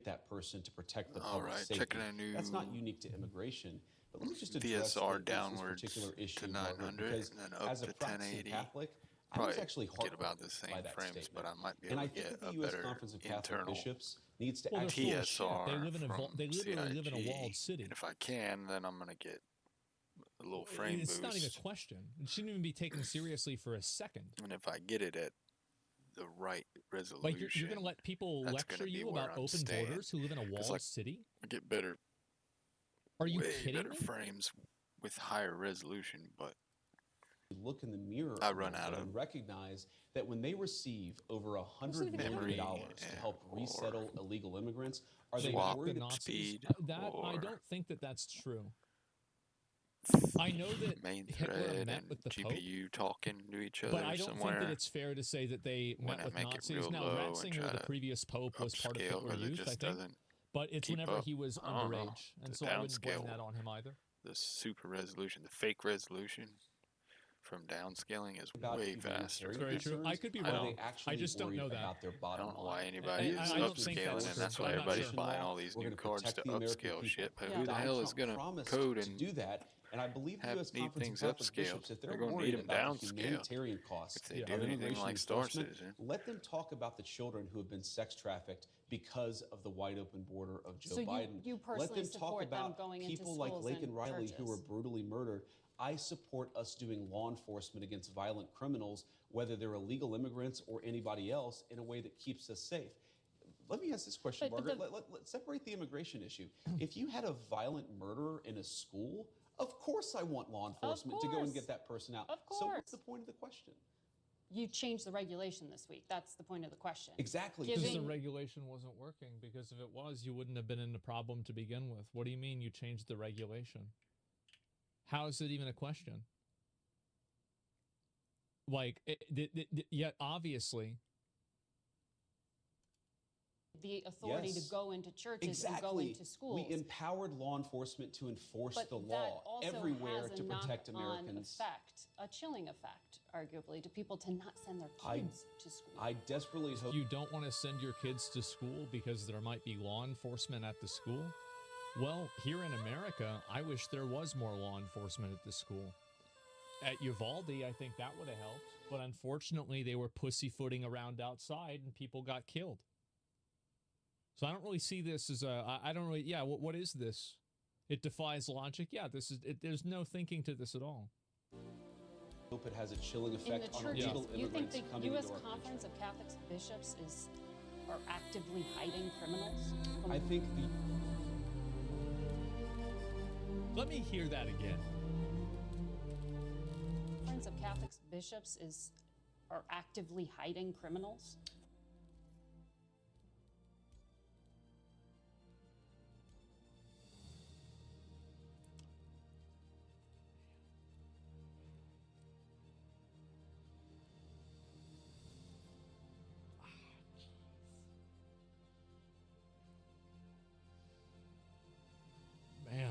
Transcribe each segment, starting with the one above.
that person to protect the All public right, safety. checking a new That's not unique to immigration. But let me just address VSR this downwards particular issue, to Margaret, 900 because and then up as a to practicing 1080. Catholic, I was Probably actually get about heartbroken the same by that frames, statement. but I might be And able I to think get that the a U.S. better Conference of Catholic internal Bishops needs to Well, they're actually... full of shit. They TSR live in a from they literally live in a CIG, walled city. and if I can, then I'm gonna get a little frame It's boost. not even a question. It shouldn't even be taken seriously for a second. And if I get it at the right resolution, Like you're going to let people lecture you about open borders who live in a walled city? I get better. Are you way kidding better me? frames with higher resolution, but look in the mirror I run out of and recognize that when they receive over $100 million to help resettle illegal immigrants, are they worried about speed? I don't think that that's true. I know that main Hitler thread met and with the GPU Pope, talking to each other but I don't somewhere. think that it's fair to say that they met with Nazis. Now, Ratzinger, the previous Pope, was part of Hitler Youth, I think, but it's whenever he was underage, and so I wouldn't blame that on him either. The super resolution, the fake resolution from downscaling is way faster. It's very true. I could be wrong. I just don't know that. I don't know why anybody is upscaling, and that's why everybody's buying all these new cards to upscale shit. But who the hell is going to code and do that? And I believe the U.S. need Conference things of Catholic upscaled? Bishops, if They're they're going to need worried them about the downscaled humanitarian costs if they do of anything immigration like enforcement, starcitizen. let them talk about the children who have been sex trafficked because of the wide open border of Joe Biden. You personally let them talk support about them going into people like schools Laken and Riley churches. who were brutally murdered. I support us doing law enforcement against violent criminals, whether they're illegal immigrants or anybody else, in a way that keeps us safe. Let me ask this question, Margaret. Let's separate the immigration issue. If you had a violent murderer in a school, of course I want law enforcement to go and get that person out. Of course. So what's the point of the question? You changed the regulation this week. That's the point of the question. Exactly. Because the regulation wasn't working. Because if it was, you wouldn't have been in the problem to begin with. What do you mean you changed the regulation? How is it even a question? Like, yet obviously... the authority to go into churches and go into schools. We empowered law enforcement to enforce the law everywhere to protect Americans. Effect, a chilling effect, arguably, to people to not send their kids to school. I desperately hope you don't want to send your kids to school because there might be law enforcement at the school. Well, here in America, I wish there was more law enforcement at the school. At Uvalde, I think that would have helped, but unfortunately, they were pussyfooting around outside and people got killed. So I don't really see this as I don't really, what is this? It defies logic. Yeah, there's no thinking to this at all. I hope it has a chilling effect on illegal immigrants coming into our country. You think the U.S. Conference of Catholic Bishops are actively hiding criminals? I think Let me hear that again. The Conference of Catholic Bishops are actively hiding criminals? Man.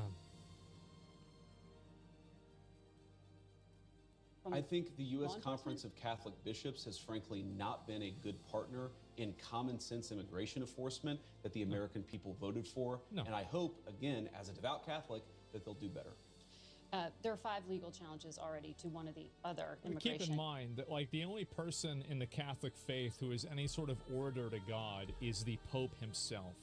I think the U.S. Conference of Catholic Bishops has frankly not been a good partner in common sense immigration enforcement that the American people voted for. No. And I hope, again, as a devout Catholic, that they'll do better. There are 5 legal challenges already to one of the other immigration. Keep in mind that, like, the only person in the Catholic faith who is any sort of orator to God is the Pope himself.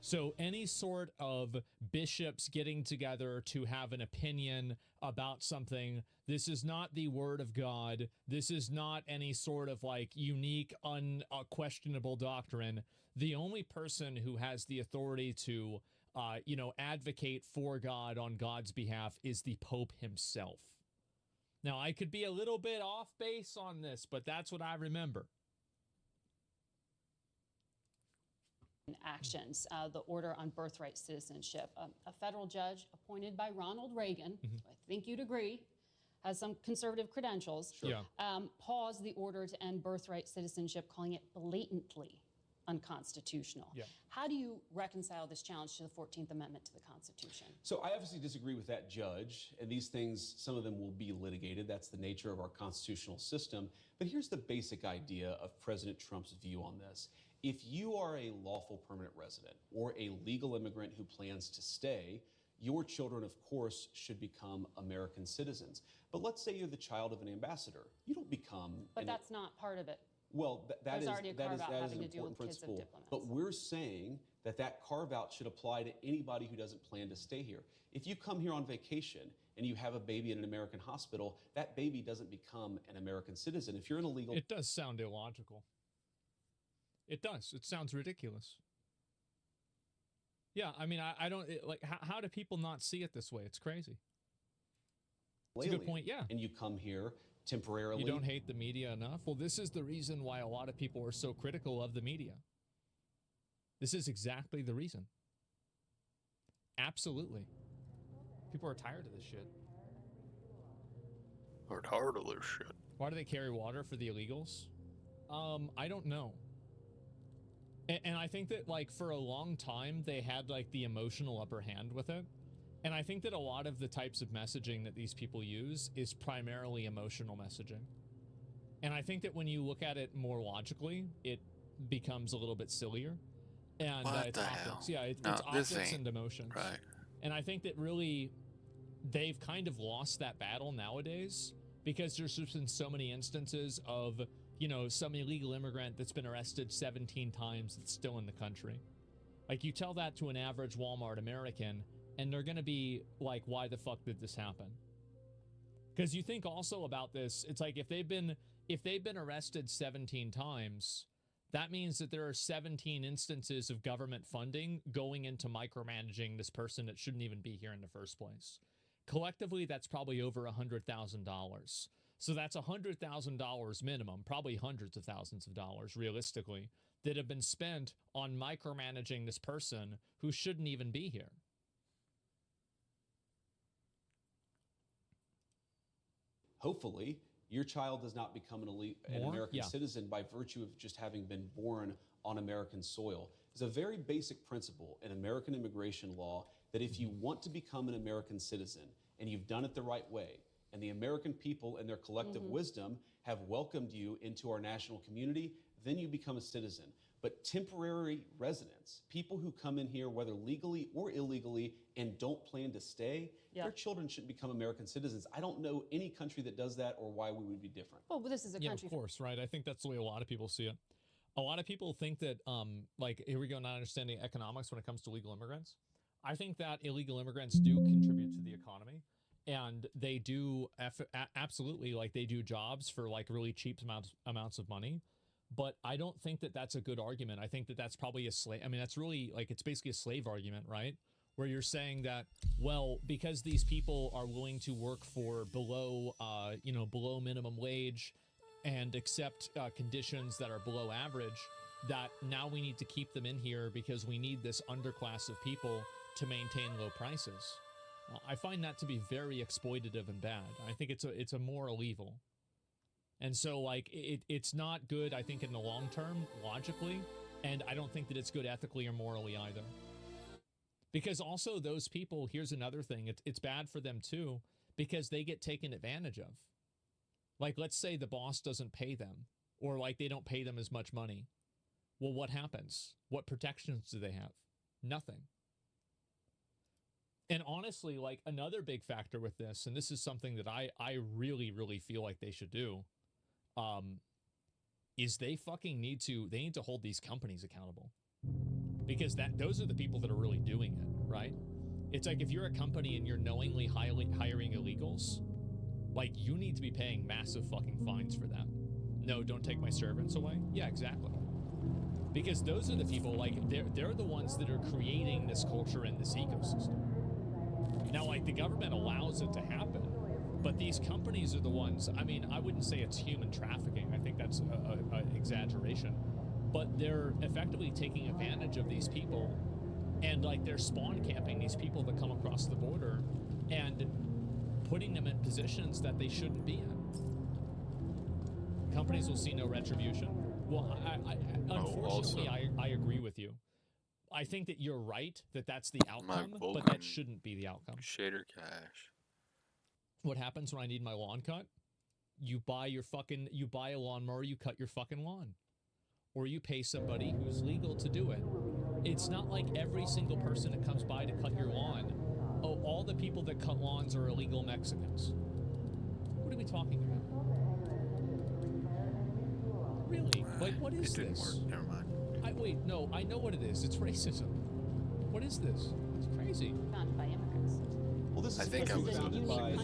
So any sort of bishops getting together to have an opinion about something, this is not the word of God. This is not any sort of like unique, unquestionable doctrine. The only person who has the authority to, advocate for God on God's behalf is the Pope himself. Now, I could be a little bit off base on this, but that's what I remember. Actions, the order on birthright citizenship. A federal judge appointed by Ronald Reagan, I think you'd agree, has some conservative credentials, paused the order to end birthright citizenship, calling it blatantly unconstitutional. How do you reconcile this challenge to the 14th Amendment to the Constitution? So I obviously disagree with that judge, and these things, some of them will be litigated. That's the nature of our constitutional system. But here's the basic idea of President Trump's view on this. If you are a lawful permanent resident or a legal immigrant who plans to stay, your children, of course, should become American citizens. But let's say you're the child of an ambassador. You don't become... But that's not part of it. Well, that is already a carve-out an having to do important with kids of principle. diplomats. But we're saying that that carve-out should apply to anybody who doesn't plan to stay here. If you come here on vacation and you have a baby in an American hospital, that baby doesn't become an American citizen. If you're an illegal... It does sound illogical. It does. It sounds ridiculous. Yeah, I mean, I don't... how do people not see it this way? It's crazy. It's a good point, yeah. And you come here temporarily... You don't hate the media enough? Well, this is the reason why a lot of people are so critical of the media. This is exactly the reason. Absolutely. People are tired of this shit. Or tired of this shit. Why do they carry water for the illegals? I don't know. And I think that, like, for a long time, they had, like, the emotional upper hand with it. And I think that a lot of the types of messaging that these people use is primarily emotional messaging. And I think that when you look at it more logically, it becomes a little bit sillier. And it's optics. Yeah, it's optics and emotions. Right. And I think that really they've kind of lost that battle nowadays because there's just been so many instances of, you know, some illegal immigrant that's been arrested 17 times that's still in the country. Like, you tell that to an average Walmart American, and they're going to be like, why the fuck did this happen? Because you think also about this, it's like if they've been arrested 17 times, that means that there are 17 instances of government funding going into micromanaging this person that shouldn't even be here in the first place. Collectively, that's probably over $100,000. So that's $100,000 minimum, probably hundreds of thousands of dollars, realistically, that have been spent on micromanaging this person who shouldn't even be here. Hopefully, your child does not become an American citizen by virtue of just having been born on American soil. It's a very basic principle in American immigration law that if you want to become an American citizen and you've done it the right way, and the American people in their collective wisdom have welcomed you into our national community, then you become a citizen. But temporary residents, people who come in here, whether legally or illegally, and don't plan to stay, their children shouldn't become American citizens. I don't know any country that does that or why we would be different. Well, this is a country. Yeah, of course, right? I think that's the way a lot of people see it. A lot of people think that, like, here we go, not understanding economics when it comes to legal immigrants. I think that illegal immigrants do contribute to the economy. And they do absolutely, like, they do jobs for, like, really cheap amounts of money. But I don't think that that's a good argument. I think that that's probably a slave. I mean, that's really, like, it's basically a slave argument, right? Where you're saying that, well, because these people are willing to work for below minimum wage and accept conditions that are below average, that now we need to keep them in here because we need this underclass of people to maintain low prices. I find that to be very exploitative and bad. I think it's a moral evil. And so, like, it's not good, I think, in the long term, logically, and I don't think that it's good ethically or morally either. Because also those people, here's another thing, it's bad for them too, because they get taken advantage of. Like, let's say the boss doesn't pay them, or like they don't pay them as much money. Well, what happens? What protections do they have? Nothing. And honestly, like, another big factor with this, and this is something that I really, really feel like they should do, is they need to hold these companies accountable. Because those are the people that are really doing it, right? It's like if you're a company and you're knowingly hiring illegals, like, you need to be paying massive fucking fines for that. No, don't take my servants away. Yeah, exactly. Because those are the people, like, they're the ones that are creating this culture and this ecosystem. Now, like, the government allows it to happen, but these companies are the ones, I mean, I wouldn't say it's human trafficking. I think that's an exaggeration. But they're effectively taking advantage of these people, and, like, they're spawn camping these people that come across the border and putting them in positions that they shouldn't be in. Companies will see no retribution. Well, unfortunately, I agree with you. I think that you're right that that's the outcome, but that shouldn't be the outcome. Shader cash. What happens when I need my lawn cut? You buy a lawnmower, you cut your fucking lawn. or you pay somebody who's legal to do it. It's not like every single person that comes by to cut your lawn, oh, all the people that cut lawns are illegal Mexicans. What are we talking about? Really? Like, what is it didn't this? work. Never mind. Wait, no, I know what it is. It's racism. What is this? It's crazy. Founded by immigrants. Well, this is I think I was founded by,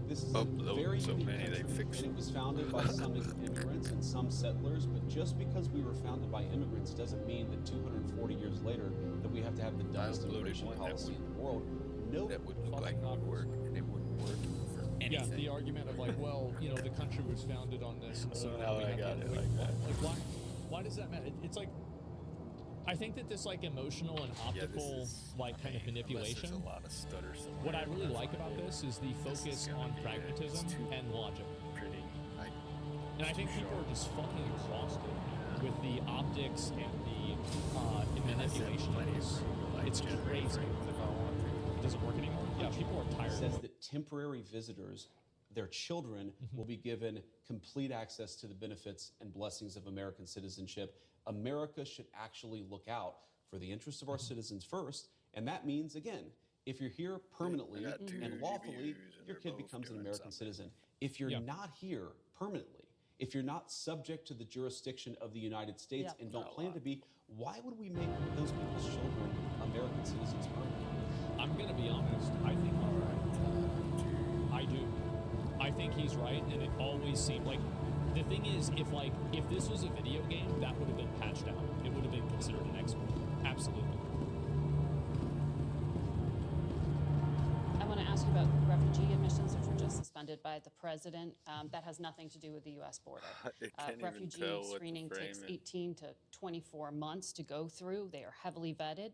this is a very so unique many they country, fixed. and it was founded by some immigrants and some settlers, but just because we were founded by immigrants doesn't mean that 240 years later that we have to have the dumbest immigration policy in the world. No, that would look like it would work, and it wouldn't work for anything. Yeah, the argument of like, well, you know, the country was founded on this, and so now I got it like that. Like, why does that matter? It's like, I think that this like emotional and optical like kind of manipulation. A lot of stutter somewhere. What I really like about this is the focus on pragmatism and logic. Pretty. And I think people are just fucking exhausted with the optics and the manipulation. It's crazy. Does it work anymore? Yeah, people are tired. It says that temporary visitors, their children, will be given complete access to the benefits and blessings of American citizenship. America should actually look out for the interests of our citizens first. And that means, again, if you're here permanently and lawfully, your kid becomes an American citizen. If you're not here permanently, if you're not subject to the jurisdiction of the United States and don't plan to be, why would we make those people's children American citizens permanently? I'm going to be honest. I think he's right. I do. I think he's right, and it always seemed like the thing is, if this was a video game, that would have been patched out. It would have been considered an exploit. Absolutely. I want to ask you about refugee admissions, which were just suspended by the president. That has nothing to do with the U.S. border. Refugee screening takes 18 to 24 months to go through. They are heavily vetted.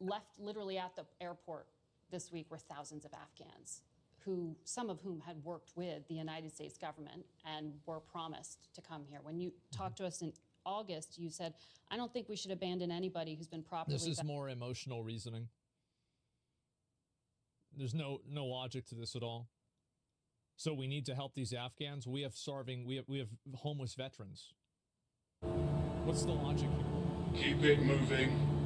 Left literally at the airport this week were thousands of Afghans, some of whom had worked with the United States government and were promised to come here. When you talked to us in August, you said, I don't think we should abandon anybody who's been properly This is more emotional reasoning. There's no logic to this at all. So we need to help these Afghans. We have homeless veterans. What's the logic here? Keep it moving.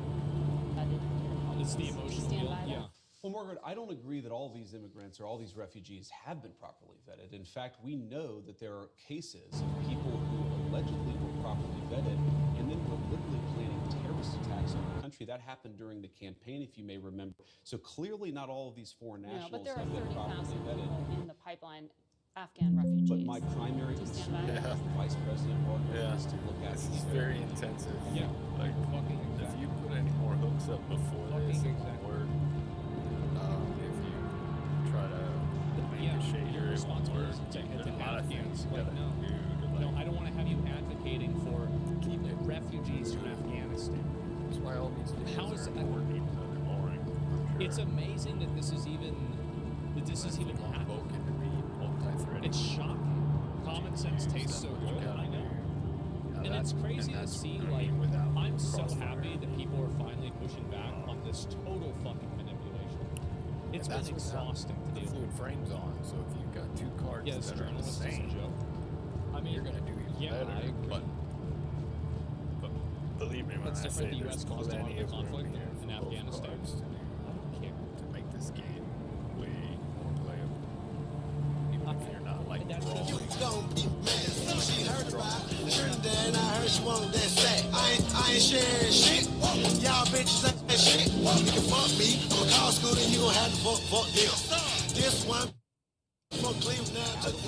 It's the emotional guilt. Yeah. Well, Margaret, I don't agree that all these immigrants or all these refugees have been properly vetted. In fact, we know that there are cases of people who allegedly were properly vetted and then were literally planning terrorist attacks on the country. That happened during the campaign, if you may remember. So clearly not all of these foreign nationals but there are have been properly 30,000 vetted. people in the pipeline, Afghan refugees. But my primary concern as Vice President Vulcan is to look at This is very intensive. Yeah. Like, if you put any more hooks up before this, it won't work. If you try to make a shader, it won't work. There's a lot of things you gotta do. No, I don't want to have you advocating for refugees from Afghanistan. That's why all these videos are important, even though they're boring. Sure. It's amazing that this is even happening. Vulcan to be multi-threaded. It's shocking. Common sense tastes so good. I know. And it's crazy to see, like, I'm so happy that people are finally pushing back on this total fucking manipulation. It's been exhausting to deal fluid with. frames on, so if you've got two cards Yeah, this that are the journalist is a same, joke. I mean, you're gonna do even better. I agree. But believe me when It's I different. say The there's U.S. caused a lot plenty of the of room conflict here in for both Afghanistan. cards to do. I don't care. To make this game way more playable. Even if you're not like That's pro. just She heard about Trinidad and I heard she wanted that sack. I ain't sharing shit. Y'all bitches ain't shit. You can fuck me. I'm a call school and you gon' have to fuck them. This one from Cleveland down to the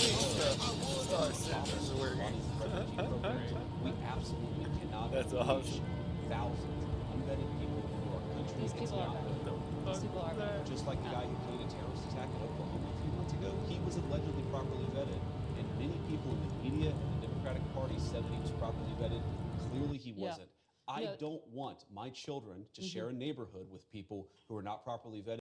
We absolutely cannot That's unleash awesome. thousands of unvetted people into our country. These people are These people are Just like the guy who planned a terrorist attack in Oklahoma a few months ago, he was allegedly properly vetted. And many people in the media and the Democratic Party said that he was properly vetted. Clearly he wasn't. I don't want my children to share a neighborhood with people who are not properly vetted.